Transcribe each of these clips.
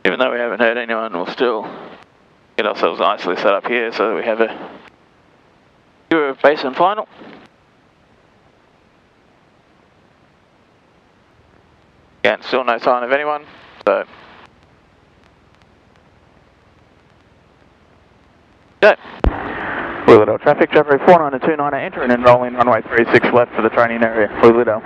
Even though we haven't heard anyone, we'll still get ourselves nicely set up here so that we have a view of base and final. Again, still no sign of anyone, so. Okay. Wheeler traffic, January 4929 enter and enroll in runway 36 left for the training area. Wheeler.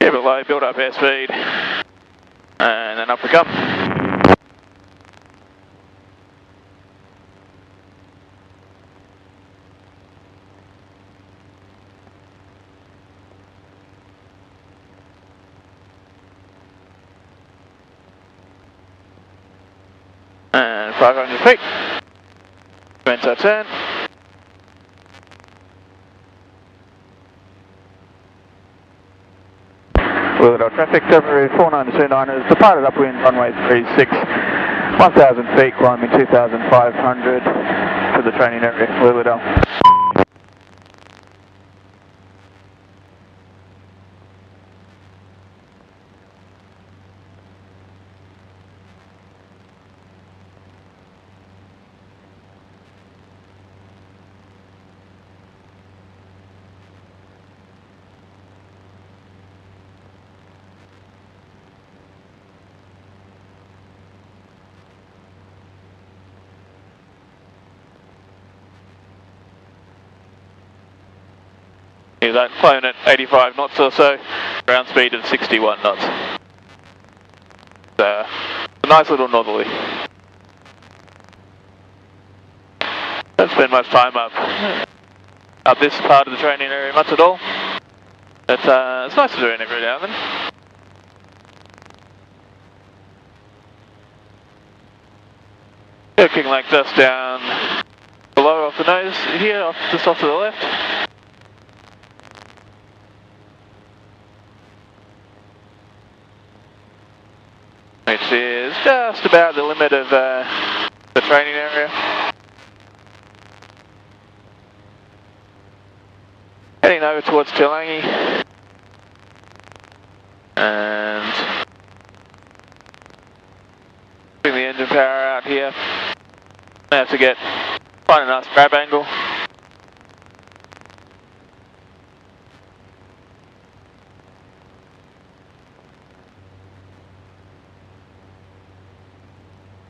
Yeah, below, build up airspeed, and then up we come. And 500 feet, vento turn. Wheeler traffic, February 4929 has departed upwind runway 36, 1,000 feet, climbing 2,500 for the training area, Wheeler. Here's that clone at 85 knots or so, ground speed of 61 knots. So, a nice little northerly. Don't spend much time up this part of the training area much at all. But it's nice to do it every now and then. Kinglake just down below off the nose here, just off to the left. Which is just about the limit of the training area. Heading over towards Toolangi. And bring the engine power out here. Now to find a nice grab angle.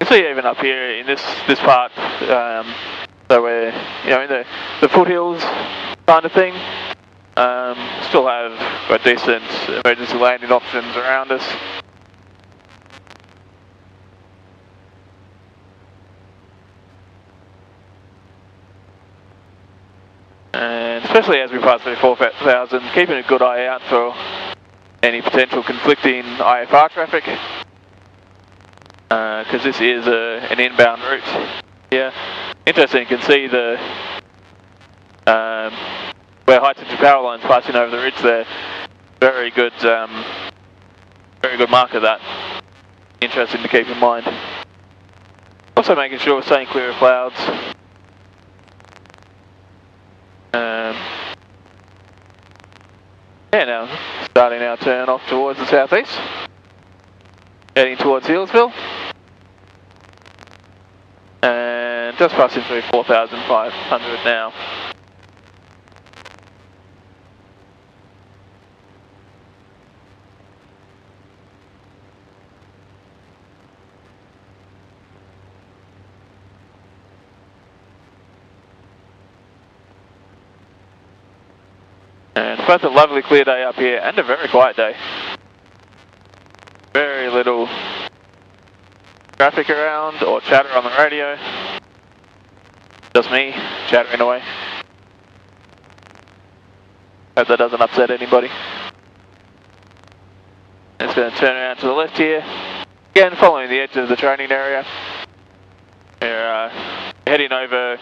See, even up here in this part, so we're in the foothills kind of thing. Still have a decent emergency landing options around us. And especially as we pass through 4,000, keeping a good eye out for any potential conflicting IFR traffic. Because this is an inbound route here. Interesting, you can see where high tension power lines passing over the ridge there. Very good mark of that. Interesting to keep in mind. Also making sure we're staying clear of clouds. Yeah, now starting our turn off towards the southeast. Heading towards Healesville. And just passing through 4,500 now. And both a lovely clear day up here and a very quiet day. Very little traffic around or chatter on the radio. Just me chattering away. Hope that doesn't upset anybody. It's going to turn around to the left here. Again, following the edge of the training area. We're heading over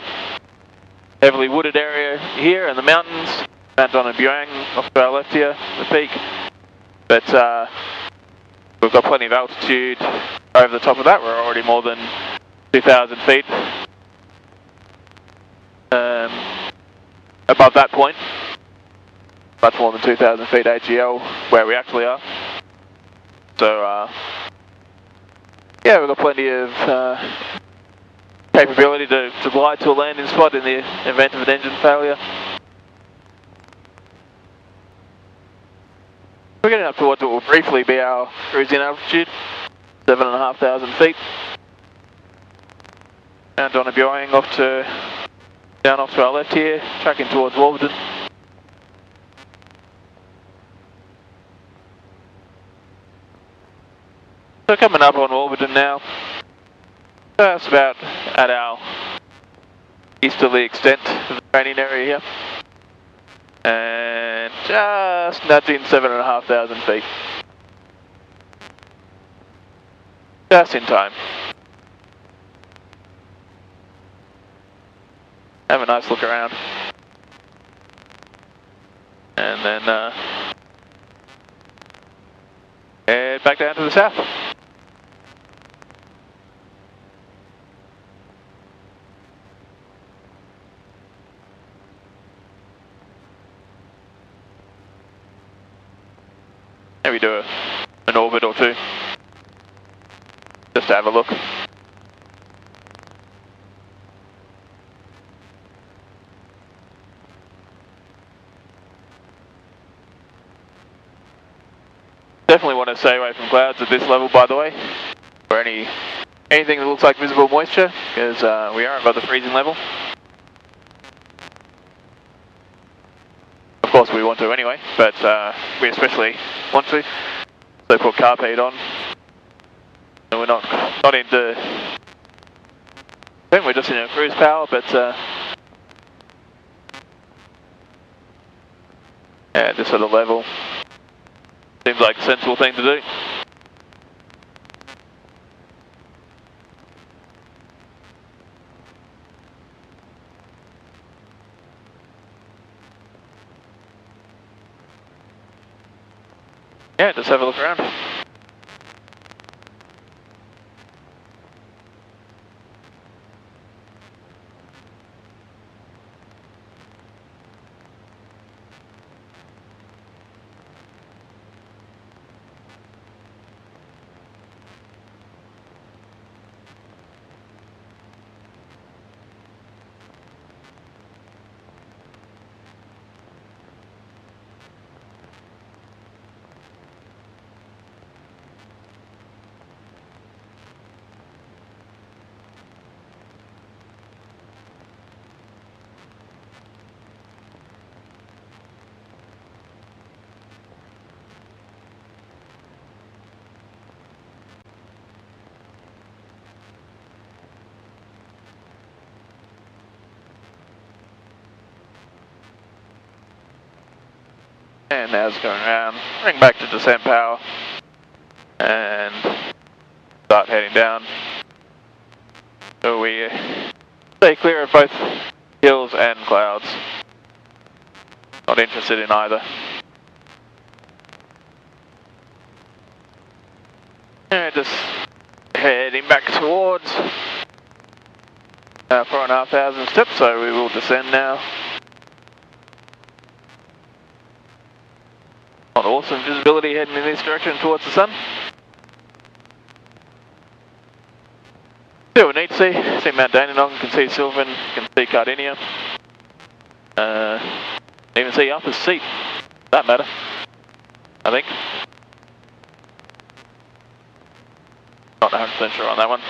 heavily wooded area here in the mountains. Mount Buang off to our left here, the peak. But we've got plenty of altitude over the top of that. We're already more than 2,000 feet above that point. Much more than 2,000 feet AGL where we actually are. So yeah, we've got plenty of capability to glide to a landing spot in the event of an engine failure. We're getting up towards what will briefly be our cruising altitude, 7,500 feet. Mount Buang down off to our left here, tracking towards Warburton. So coming up on Warburton now, just about at our easterly extent of the training area here. And just nudging 7,500 feet. Just in time. Have a nice look around. And then head back down to the south. Maybe do an orbit or two, just to have a look. Definitely want to stay away from clouds at this level, by the way, or anything that looks like visible moisture, because we are above the freezing level. Of course we want to anyway, but we especially want to. So put carb heat on. And we're not into, I think we're just in a cruise power, but yeah, this sort of level seems like a sensible thing to do. Yeah, just have a look around. And now it's going around, bring back to descent power, and start heading down. So we stay clear of both hills and clouds. Not interested in either. And just heading back towards 4,500 steps, so we will descend now. Not awesome visibility heading in this direction towards the sun. See what we need to see. See Mount Dandenong, can see Sylvan, can see Cardinia. Even see Upper Seat, that matter, I think. Not 100% sure on that one.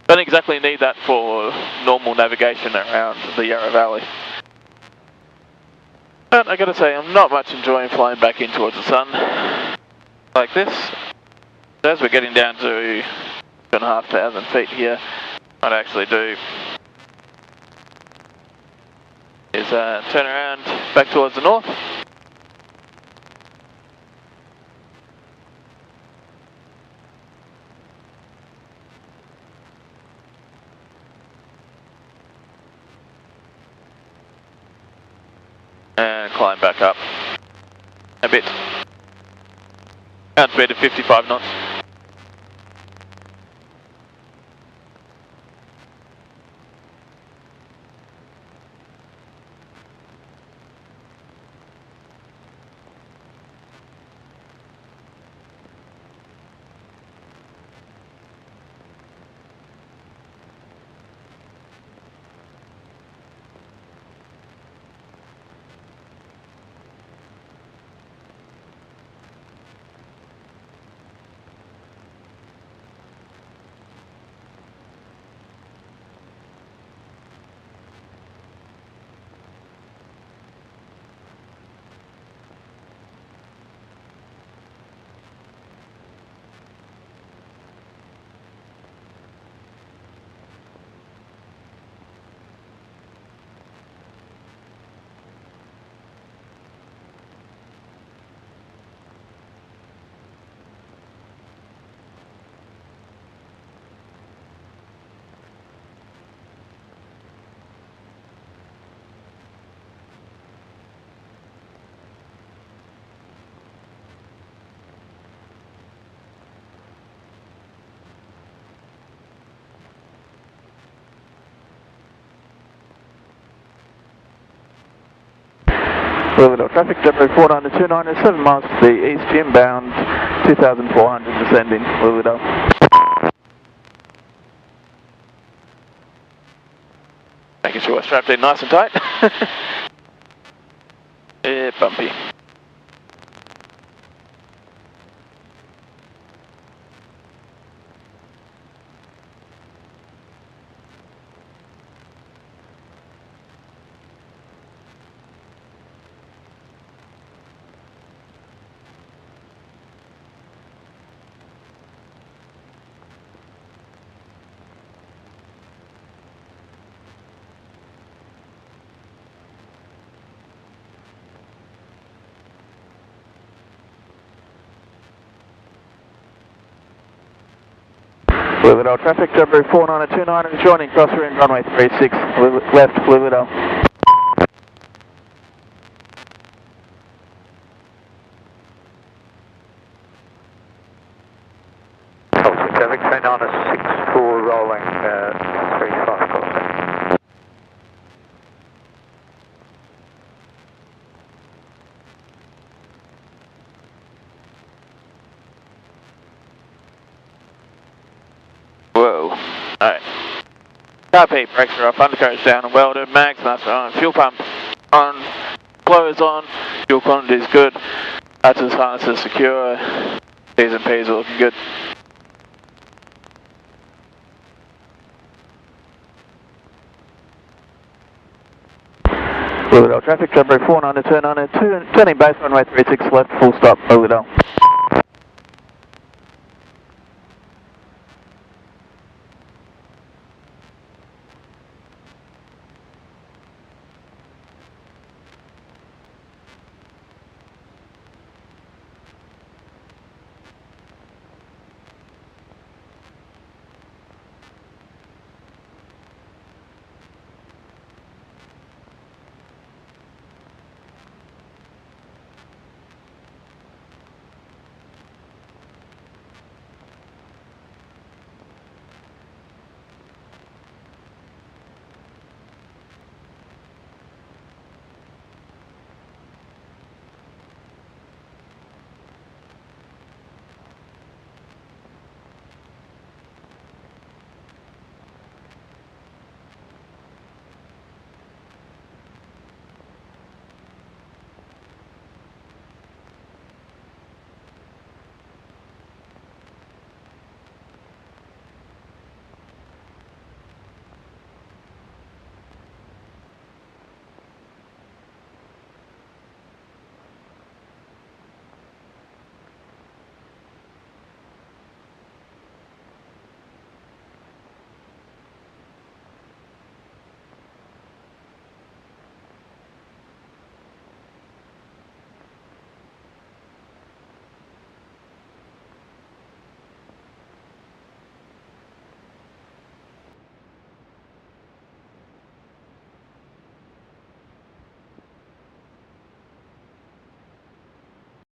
Don't exactly need that for normal navigation around the Yarra Valley. But I gotta say, I'm not much enjoying flying back in towards the sun like this. So as we're getting down to 2,500 feet here, what I actually do is turn around back towards the north. and climb back up a bit. Current speed of 55 knots. Healesville traffic, Debris 4929 is 7 miles to the east, inbound 2400 descending, Healesville. Making sure we're strapped in nice and tight. Yeah, bumpy. Healesville traffic, Debris 4929 is joining crosser in runway 36, left Healesville. Traffic, train on a 64 rolling 35 crossing. Whoa. Alright. Carpet, brakes are off, undercarriage down and welded, mags nice and on, fuel pump on, blowers on, fuel quantity is good, hatches, harnesses secure, T's and P's are looking good. Healesville traffic, Debris 4929, turning base runway 36 left, full stop, Healesville.